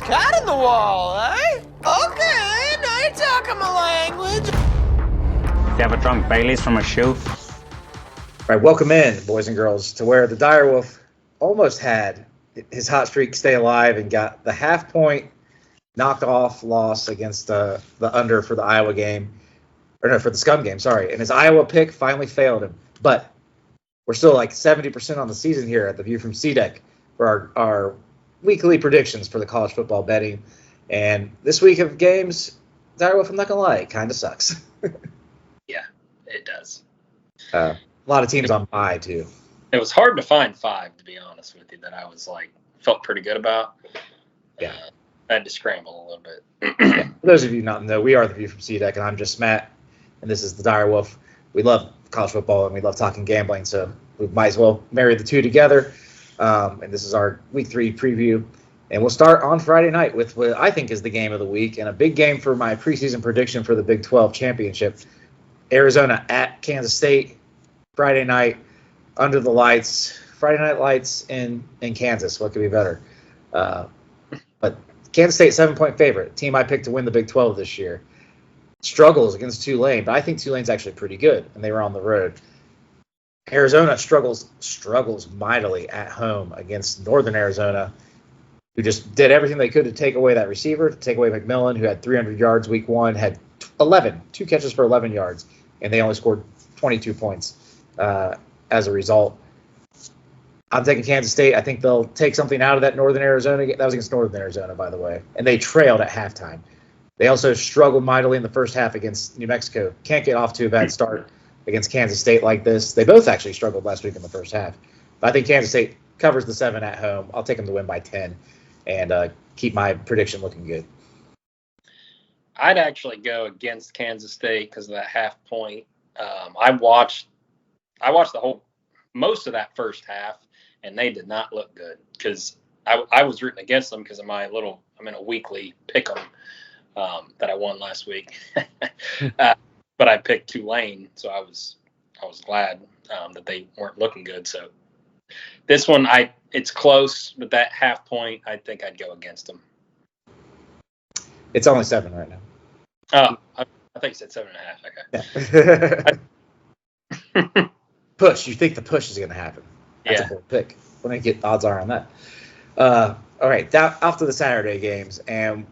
cat in the wall, eh? Okay, now you're talking my language. You ever drunk Baileys from a shoe? All right, welcome in, boys and girls, to where the Dyerwolf almost had his hot streak stay alive and got the half-point knocked off loss against the under for the Iowa game, or no, for the Scum game, sorry. And his Iowa pick finally failed him. But we're still like 70% on the season here at the View from C-Deck for our weekly predictions for the college football betting. And this week of games, Dyerwolf, I'm not going to lie, it kind of sucks. Yeah, it does. A lot of teams on bye, too. It was hard to find 5, to be honest with you, that I was like, felt pretty good about. Yeah. I had to scramble a little bit. Yeah. For those of you not know, we are the View from C-Deck, and I'm just Matt, and this is the Dyerwolf. We love college football, and we love talking gambling, so we might as well marry the two together. And this is our Week 3 preview. And we'll start on Friday night with what I think is the game of the week, and a big game for my preseason prediction for the Big 12 championship. Arizona at Kansas State, Friday night, under the lights. Friday night lights in Kansas. What could be better? But Kansas State, 7-point favorite. Team I picked to win the Big 12 this year. Struggles against Tulane, but I think Tulane's actually pretty good, and they were on the road. Arizona struggles mightily at home against Northern Arizona, who just did everything they could to take away that receiver, to take away McMillan, who had 300 yards week 1, had 2 catches for 11 yards, and they only scored 22 points as a result. I'm taking Kansas State. I think they'll take something out of that Northern Arizona. That was against Northern Arizona, by the way, and they trailed at halftime. They also struggled mightily in the first half against New Mexico. Can't get off to a bad start against Kansas State like this. They both actually struggled last week in the first half. But I think Kansas State covers the 7 at home. I'll take them to win by 10 and keep my prediction looking good. I'd actually go against Kansas State because of that half point. I watched most of that first half, and they did not look good because I was rooting against them because of I'm in a weekly pick 'em that I won last week. But I picked Tulane, so I was glad that they weren't looking good. So this one, it's close, but that half point, I think I'd go against them. It's only 7 right now. Oh, I think you said 7.5. Okay. Yeah. Push. You think the push is going to happen? That's Yeah. a bold pick. What do you get odds are on that? All right. After the Saturday games, and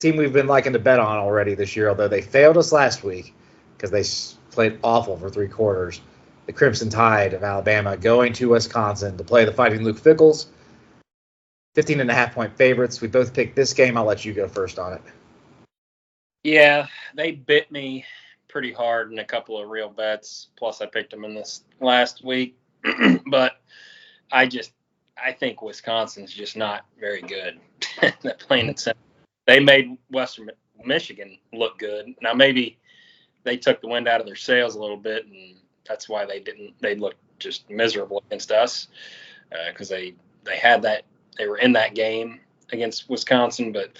team we've been liking to bet on already this year, although they failed us last week because they played awful for 3 quarters. The Crimson Tide of Alabama going to Wisconsin to play the Fighting Luke Fickles. 15.5-point favorites. We both picked this game. I'll let you go first on it. Yeah, they bit me pretty hard in a couple of real bets. Plus, I picked them in this last week. But I think Wisconsin's just not very good. They're plain and simple. They made Western Michigan look good. Now, maybe they took the wind out of their sails a little bit, and that's why they looked just miserable against us because they had that. They were in that game against Wisconsin, but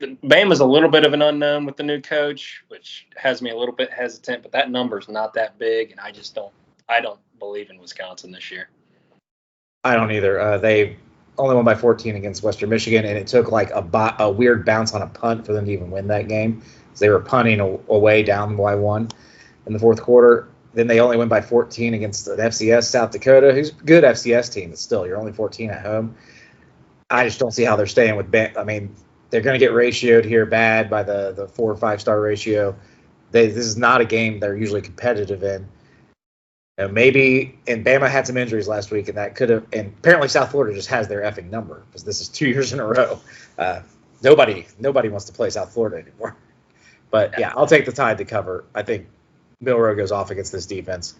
Bama's a little bit of an unknown with the new coach, which has me a little bit hesitant, but that number's not that big, and I don't believe in Wisconsin this year. I don't either. They only won by 14 against Western Michigan, and it took like a weird bounce on a punt for them to even win that game. They were punting away down by 1 in the fourth quarter. Then they only win by 14 against the FCS South Dakota, who's a good FCS team, but still, you're only 14 at home. I just don't see how they're staying with Bama. I mean, they're going to get ratioed here bad by the 4 or 5-star ratio. This is not a game they're usually competitive in. And Bama had some injuries last week, and that could have. And apparently, South Florida just has their effing number because this is 2 years in a row. Nobody wants to play South Florida anymore. But yeah, I'll take the Tide to cover. I think Milroe goes off against this defense,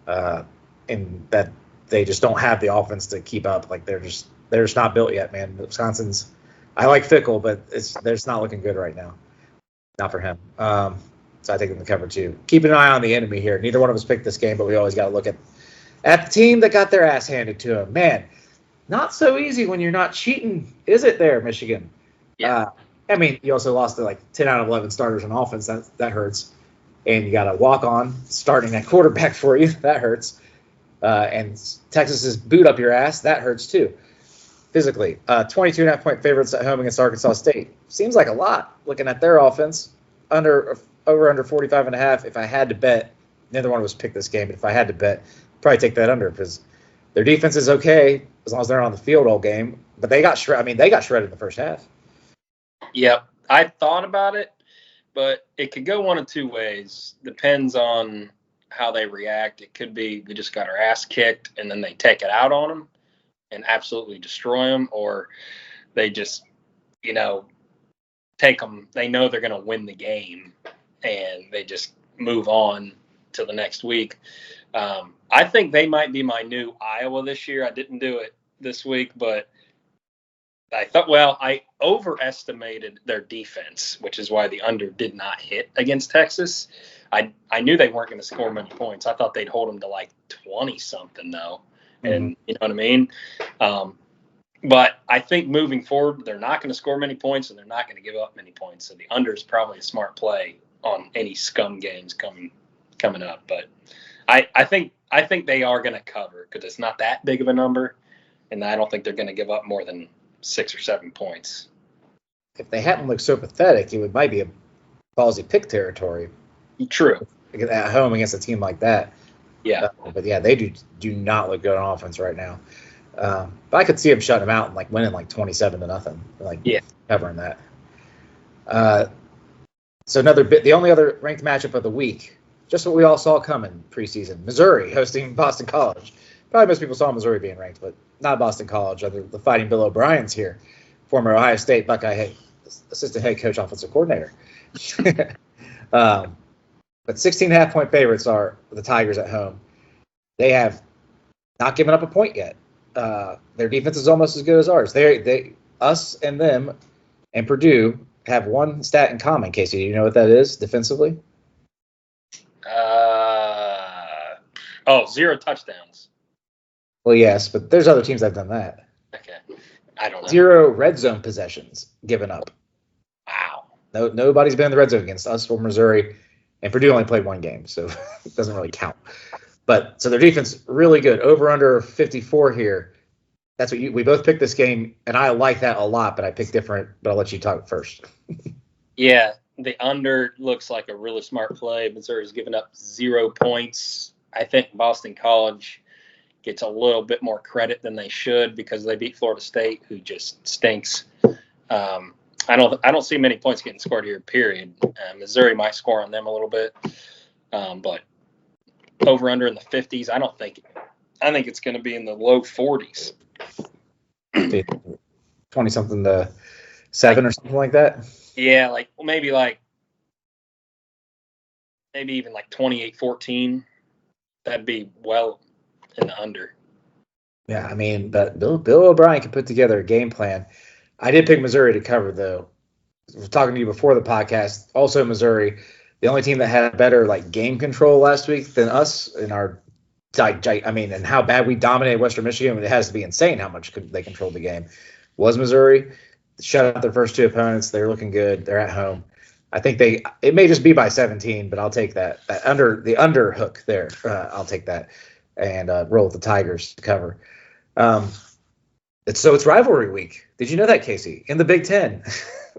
and that they just don't have the offense to keep up. Like they're just not built yet, man. Wisconsin's. I like Fickle, but they're just not looking good right now. Not for him. So I take them to cover 2. Keep an eye on the enemy here. Neither one of us picked this game, but we always got to look at the team that got their ass handed to them. Man, not so easy when you're not cheating, is it there, Michigan? Yeah. I mean, you also lost to like 10 out of 11 starters on offense. That hurts. And you got a walk-on starting at quarterback for you. That hurts. And Texas's boot up your ass. That hurts too. physically. 22.5-point favorites at home against Arkansas State. Seems like a lot looking at their offense. Over under 45.5. If I had to bet, neither one of us picked this game, but if I had to bet, probably take that under because their defense is okay as long as they're on the field all game. But they got shredded. They got shredded in the first half. Yep. I thought about it, but it could go one of two ways. Depends on how they react. It could be we just got our ass kicked and then they take it out on them and absolutely destroy them, or they just, take them. They know they're going to win the game and they just move on to the next week. I think they might be my new Iowa this year. I didn't do it this week, but I thought, I overestimated their defense, which is why the under did not hit against Texas. I knew they weren't going to score many points. I thought they'd hold them to like 20-something, though. And you know what I mean? But I think moving forward, they're not going to score many points and they're not going to give up many points. So the under is probably a smart play on any scum games coming up. But I think they are going to cover because it's not that big of a number, and I don't think they're going to give up more than 6 or 7 points. If they hadn't looked so pathetic, it might be a ballsy pick territory. True. At home against a team like that. Yeah. But yeah, they do not look good on offense right now. But I could see them shutting them out and winning 27-0, covering that. So the only other ranked matchup of the week, just what we all saw coming preseason: Missouri hosting Boston College. Probably most people saw Missouri being ranked, but not Boston College. The Fighting Bill O'Brien's here, former Ohio State Buckeye assistant head coach, offensive coordinator. But 16.5-point favorites are the Tigers at home. They have not given up a point yet. Their defense is almost as good as ours. Us and them and Purdue have one stat in common. Casey, do you know what that is defensively? 0 touchdowns. Well, yes, but there's other teams that have done that. Okay. I don't know. 0 red zone possessions given up. Wow. Nobody's been in the red zone against us or Missouri, and Purdue only played one game, so it doesn't really count. But so their defense really good. Over under 54 here. That's what we both picked this game, and I like that a lot, but I picked different. But I'll let you talk first. Yeah, the under looks like a really smart play. Missouri's given up 0 points. I think Boston College gets a little bit more credit than they should because they beat Florida State, who just stinks. I don't see many points getting scored here, period. Missouri might score on them a little bit, but over under in the 50s. I think it's going to be in the low 40s. 20-something to 7 or something like that. Yeah, maybe even 28-14. That'd be well in the under. Yeah, I mean, but Bill O'Brien can put together a game plan. I did pick Missouri to cover, though. I was talking to you before the podcast. Also, Missouri, the only team that had better game control last week than us in our, and how bad we dominated Western Michigan. It has to be insane how much they controlled the game. Was Missouri. Shut out their first 2 opponents. They're looking good. They're at home. I think it may just be by 17, but I'll take that under hook there. I'll take that and roll with the Tigers to cover. It's rivalry week. Did you know that, Casey? In the Big Ten,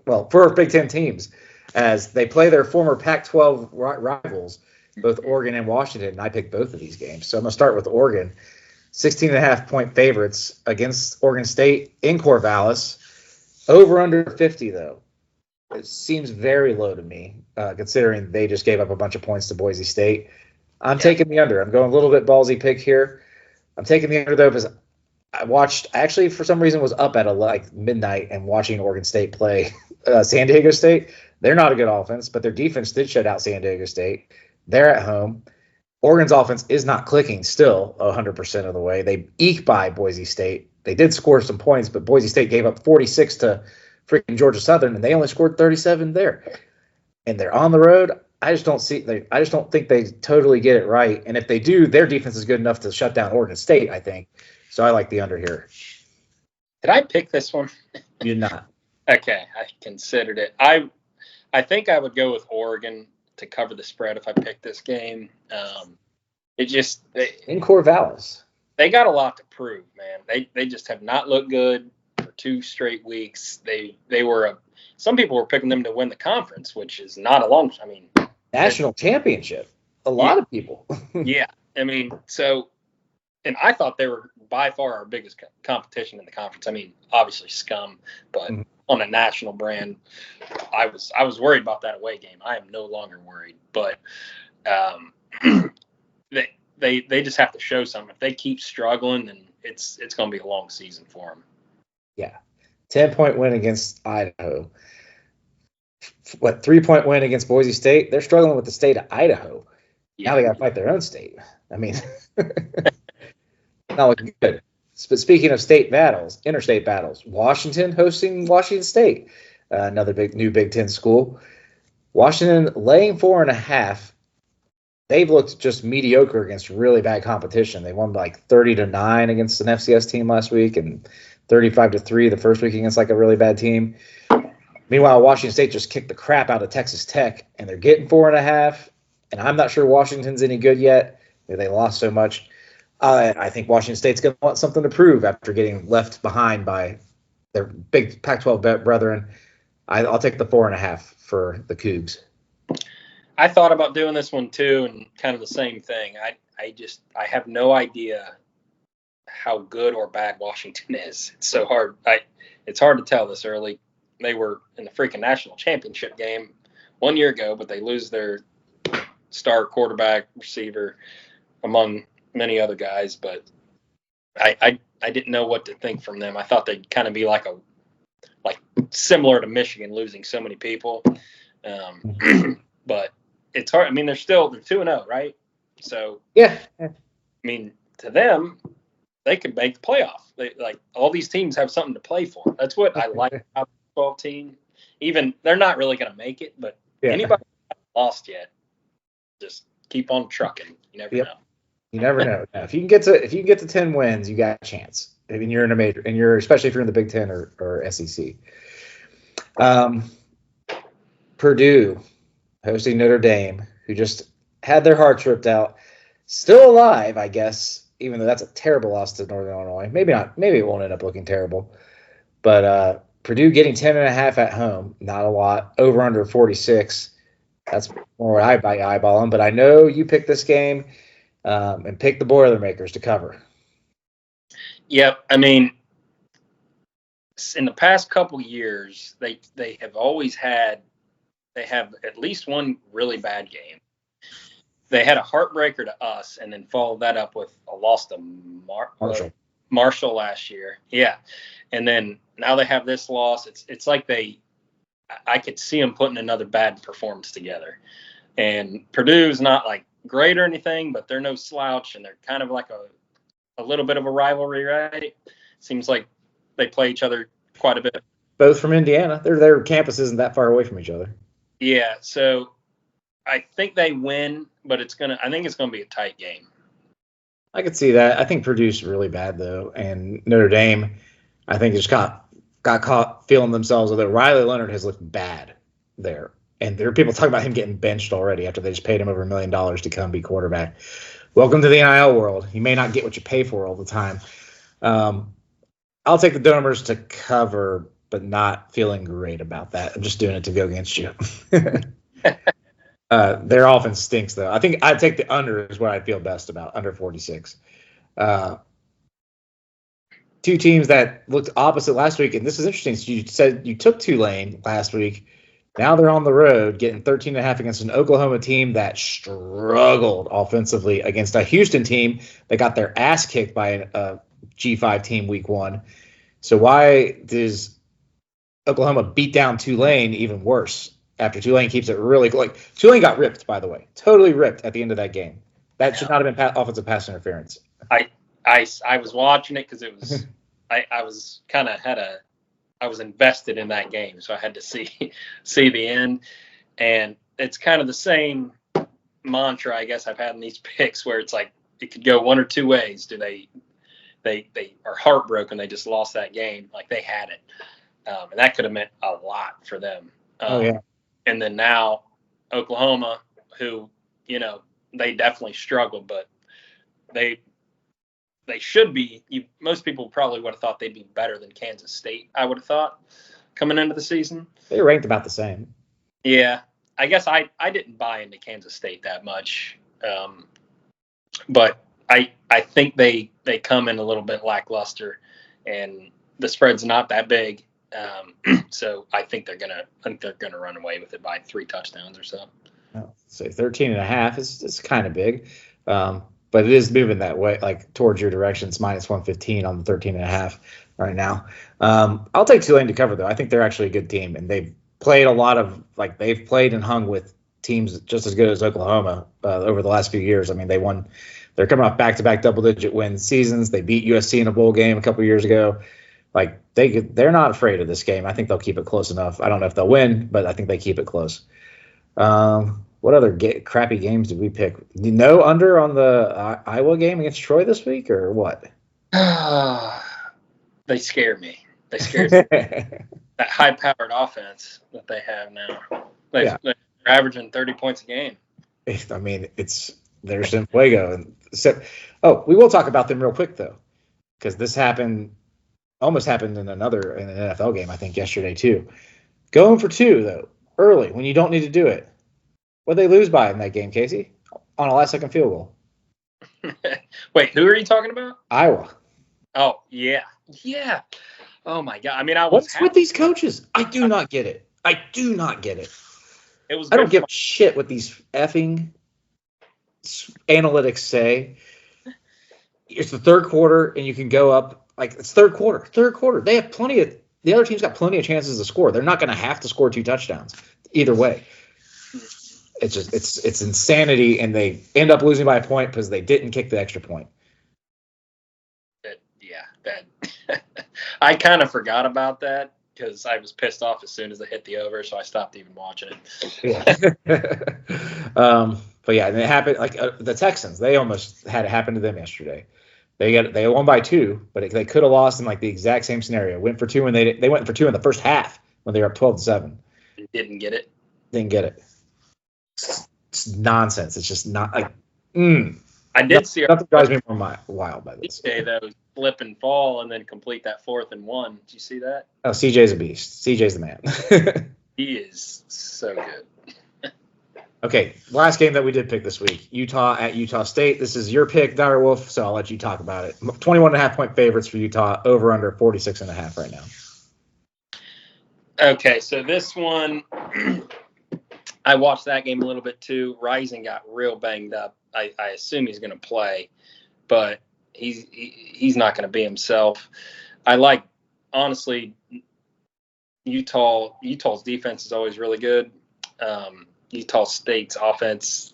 well, for Big Ten teams, as they play their former Pac-12 rivals, both Oregon and Washington, and I picked both of these games. So I'm going to start with Oregon. 16.5-point favorites against Oregon State in Corvallis. Over under 50, though. It seems very low to me, considering they just gave up a bunch of points to Boise State. I'm taking the under. I'm going a little bit ballsy pick here. I'm taking the under, though, because I for some reason was up at midnight and watching Oregon State play San Diego State. They're not a good offense, but their defense did shut out San Diego State. They're at home. Oregon's offense is not clicking still 100% of the way. They eke by Boise State. They did score some points, but Boise State gave up 46 to freaking Georgia Southern, and they only scored 37 there. And they're on the road. I just don't think they totally get it right. And if they do, their defense is good enough to shut down Oregon State, I think. So I like the under here. Did I pick this one? You did not. Okay, I considered it. I think I would go with Oregon to cover the spread if I picked this game. In Corvallis. They got a lot to prove, man. They just have not looked good. 2 straight weeks. They were some people were picking them to win the conference, which is not a long. I mean, National championship. A lot of people. Yeah, I mean, so, and I thought they were by far our biggest competition in the conference. I mean, obviously scum, but on a national brand, I was worried about that away game. I am no longer worried, but they just have to show something. If they keep struggling, then it's going to be a long season for them. Yeah, 10-point win against Idaho. 3-point win against Boise State? They're struggling with the state of Idaho. Yeah. Now they got to fight their own state. I mean, not looking good. But speaking of state battles, interstate battles, Washington hosting Washington State, another new Big Ten school. Washington laying 4.5. They've looked just mediocre against really bad competition. They won like 30-9 against an FCS team last week and 35-3 the first week against like a really bad team. Meanwhile, Washington State just kicked the crap out of Texas Tech, and they're getting 4.5. And I'm not sure Washington's any good yet. They lost so much. I think Washington State's going to want something to prove after getting left behind by their big Pac-12 brethren. I'll take the 4.5 for the Cougs. I thought about doing this one too, and kind of the same thing. I have no idea how good or bad Washington is. It's so hard. It's hard to tell this early. They were in the freaking national championship game 1 year ago, but they lose their star quarterback, receiver, among many other guys. But I didn't know what to think from them. I thought they'd kind of be like similar to Michigan, losing so many people. But it's hard. I mean, they're 2-0, right? So yeah. I mean, to them, they could make the playoff. All these teams have something to play for. That's what I like about the 12 team. Even they're not really going to make it, but anybody who hasn't lost yet, just keep on trucking. You never know. You never know. If you can get to 10 wins, you got a chance. I mean, you're in a major, and especially if you're in the Big Ten or SEC. Purdue hosting Notre Dame, who just had their hearts ripped out, still alive, I guess. Even though that's a terrible loss to Northern Illinois. Maybe not. Maybe it won't end up looking terrible. But Purdue getting 10.5 at home, not a lot. Over under 46. That's more what I eyeball them. But I know you picked this game and picked the Boilermakers to cover. Yep. I mean, in the past couple years, they have always had. They have at least one really bad game. They had a heartbreaker to us, and then followed that up with a loss to Marshall last year. Yeah, and then now they have this loss. It's like I could see them putting another bad performance together. And Purdue's not like great or anything, but they're no slouch, and they're kind of like a little bit of a rivalry, right? Seems like they play each other quite a bit. Both from Indiana. Their campus isn't that far away from each other. Yeah, so I think they win, but I think it's gonna be a tight game. I could see that. I think Purdue's really bad though, and Notre Dame, I think just got caught feeling themselves. Although Riley Leonard has looked bad there, and there are people talking about him getting benched already after they just paid him over $1 million to come be quarterback. Welcome to the NIL world. You may not get what you pay for all the time. I'll take the Domers to cover, but not feeling great about that. I'm just doing it to go against you. Their offense stinks, though. I think I'd take the under is what I feel best about, under 46. Two teams that looked opposite last week, and this is interesting. So you said you took Tulane last week. Now they're on the road getting 13.5 against an Oklahoma team that struggled offensively against a Houston team that got their ass kicked by a G5 team week 1. So why does Oklahoma beat down Tulane even worse after Tulane keeps it really – Tulane got ripped, by the way, totally ripped at the end of that game. That should not have been offensive pass interference. I was watching it because it was I was kind of I was invested in that game, so I had to see the end. And it's kind of the same mantra, I guess, I've had in these picks where it's like it could go one or two ways. Do they are heartbroken they just lost that game, like they had it, and that could have meant a lot for them. And then now Oklahoma, who they definitely struggled, but they they should be. Most people probably would have thought they'd be better than Kansas State, I would have thought, coming into the season. They ranked about the same. Yeah. I guess I didn't buy into Kansas State that much. But I think they come in a little bit lackluster, and the spread's not that big. So I think they're gonna run away with it by 3 touchdowns or so. Say 13.5 is kind of big, but it is moving that way, like towards your direction. It's minus 115 on the 13.5 right now. I'll take Tulane to cover though. I think they're actually a good team, and they've played a lot of they've played and hung with teams just as good as Oklahoma over the last few years. I mean, they're coming off back-to-back double-digit win seasons. They beat USC in a bowl game a couple of years ago. Like they're not afraid of this game. I think they'll keep it close enough. I don't know if they'll win, but I think they keep it close. What other crappy games did we pick? No under on the Iowa game against Troy this week, or what? They scare me. They scare me. That high-powered offense that they have now. They're averaging 30 points a game. I mean, there's Fuego. And so, we will talk about them real quick though, because this almost happened in an NFL game, I think yesterday too. Going for 2 though, early when you don't need to do it. What they lose by in that game, Casey? On a last-second field goal. Wait, who are you talking about? Iowa. Oh yeah. Oh my God. I mean, What's with these coaches? I do not get it. I don't give a shit what these effing analytics say. It's the third quarter, and you can go up it's third quarter. They have the other team's got plenty of chances to score. They're not going to have to score 2 touchdowns either way. It's just it's insanity, and they end up losing by a point because they didn't kick the extra point. I kind of forgot about that because I was pissed off as soon as they hit the over, so I stopped even watching it. Yeah. But yeah, and it happened the Texans. They almost had it happen to them yesterday. They won by 2, but they could have lost in the exact same scenario. Went for 2 and they went for 2 in the first half when they were up 12-7. Didn't get it. Didn't get it. It's nonsense. It's just not I did see nothing drives me more wild by this. CJ though slip and fall and then complete that 4th and 1. Did you see that? Oh, CJ's a beast. CJ's the man. He is so good. Okay, last game that we did pick this week, Utah at Utah State. This is your pick, Dyerwolf, so I'll let you talk about it. 21.5-point favorites for Utah, over under 46.5 right now. Okay, so this one, I watched that game a little bit too. Rising got real banged up. I assume he's going to play, but he's not going to be himself. I like, honestly, Utah's defense is always really good. Utah State's offense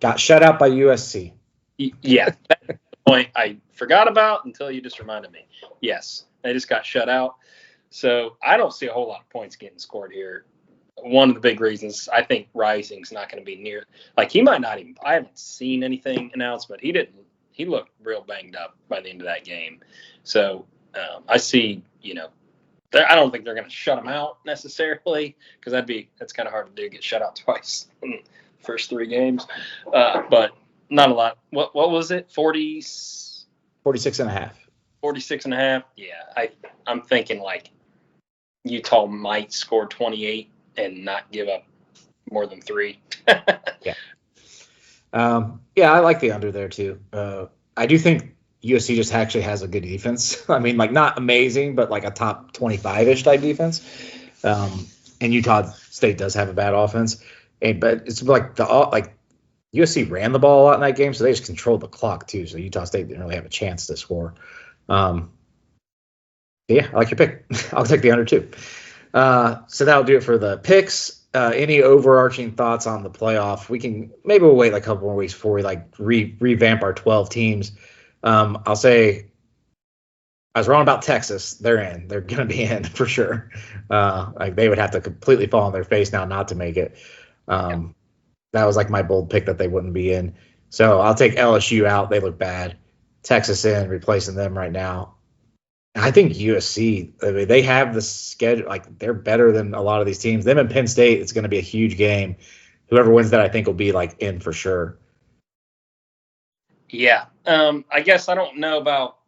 got shut out by USC. Yeah, that's the point I forgot about until you just reminded me. Yes, they just got shut out. So I don't see a whole lot of points getting scored here. One of the big reasons I think Rising's not going to be near, he might not even. I haven't seen anything announced, but he didn't. He looked real banged up by the end of that game. So I see, I don't think they're going to shut him out necessarily because that's kind of hard to do, get shut out twice in the first 3 games. But not a lot. What was it? 46.5. 46.5. Yeah, I'm thinking Utah might score 28 and not give up more than 3. Yeah. I like the under there too. I do think USC just actually has a good defense. I mean, not amazing, but a top 25-ish type defense. And Utah State does have a bad offense. But it's USC ran the ball a lot in that game, so they just controlled the clock too. So Utah State didn't really have a chance to score. I like your pick. I'll take the under too. So that'll do it for the picks. Any overarching thoughts on the playoff? Maybe we'll wait a couple more weeks before we revamp our 12 teams. I'll say I was wrong about Texas. They're in. They're going to be in for sure. They would have to completely fall on their face now not to make it. That was my bold pick that they wouldn't be in. So I'll take LSU out. They look bad. Texas in, replacing them right now. I think USC, they have the schedule. They're better than a lot of these teams. Them and Penn State, it's going to be a huge game. Whoever wins that, I think, will be in for sure. Yeah. I guess I don't know about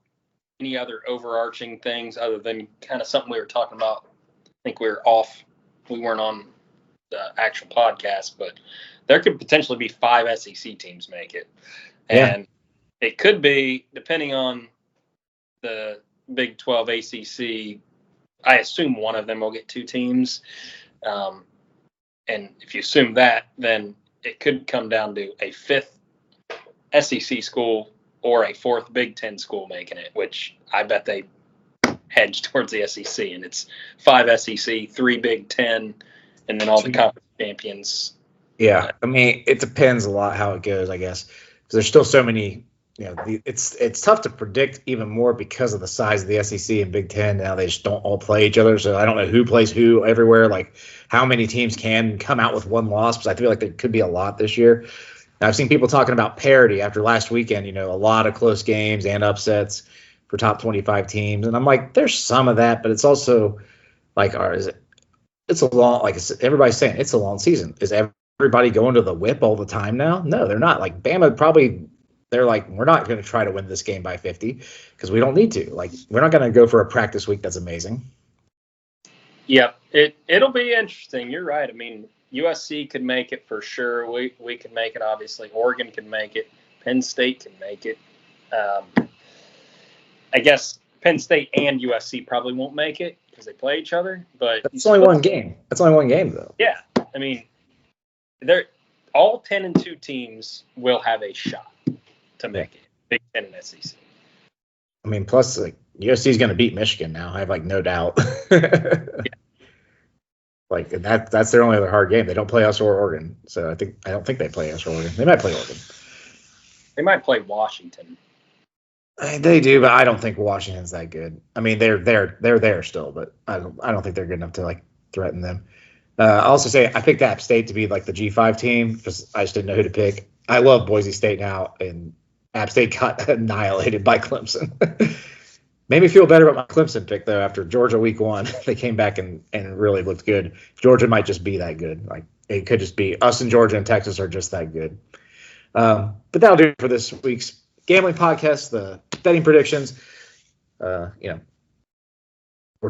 any other overarching things other than kind of something we were talking about. I think we were off. We weren't on the actual podcast, but there could potentially be 5 SEC teams make it. And it could be, depending on the Big 12 ACC, I assume one of them will get 2 teams. And if you assume that, then it could come down to a 5th SEC school or a 4th Big 10 school making it, which I bet they hedge towards the SEC. And it's 5 SEC, 3 Big 10, and then all the conference champions. Yeah, I mean, it depends a lot how it goes, I guess, because there's still so many. It's tough to predict even more because of the size of the SEC and Big Ten. Now they just don't all play each other, so I don't know who plays who everywhere. Like how many teams can come out with one loss? Because I feel like there could be a lot this year. Now, I've seen people talking about parity after last weekend. A lot of close games and upsets for top 25 teams, and I'm like, there's some of that, but it's also like, it's a long, like everybody's saying, it's a long season. Is everybody going to the whip all the time now? No, they're not. Like Bama probably. They're like, we're not going to try to win this game by 50 because we don't need to. Like, we're not going to go for a practice week that's amazing. Yeah, it'll be interesting. You're right. I mean, USC could make it for sure. We could make it, obviously. Oregon can make it. Penn State can make it. I guess Penn State and USC probably won't make it because they play each other. But it's only one game. That's only one game, though. Yeah. I mean, all 10-2 teams will have a shot to make it. Big Ten and SEC. I mean, plus like USC is going to beat Michigan now. I have like no doubt. Yeah. Like that's their only other hard game. They don't play us or Oregon, so I don't think they play us or Oregon. They might play Oregon. They might play Washington. They do, but I don't think Washington's that good. I mean, they're there still, but I don't think they're good enough to like threaten them. I'll also say I picked App State to be like the G5 team because I just didn't know who to pick. I love Boise State now, and App State got annihilated by Clemson. Made me feel better about my Clemson pick, though, after Georgia week 1. They came back and really looked good. Georgia might just be that good. Like it could just be us and Georgia and Texas are just that good. But that'll do it for this week's gambling podcast, the betting predictions. We're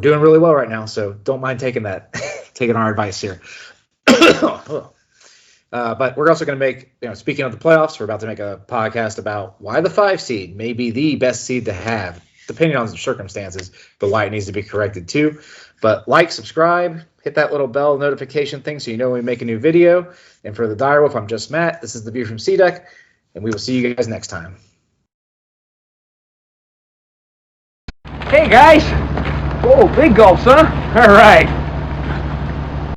doing really well right now, so don't mind taking our advice here. But we're also going to make, speaking of the playoffs, we're about to make a podcast about why the 5 seed may be the best seed to have, depending on the circumstances, but why it needs to be corrected too. But like, subscribe, hit that little bell notification thing so you know when we make a new video. And for the Dyerwolf, I'm just Matt. This is the View from C-Deck, and we will see you guys next time. Hey guys! Oh, big gulps, huh? All right.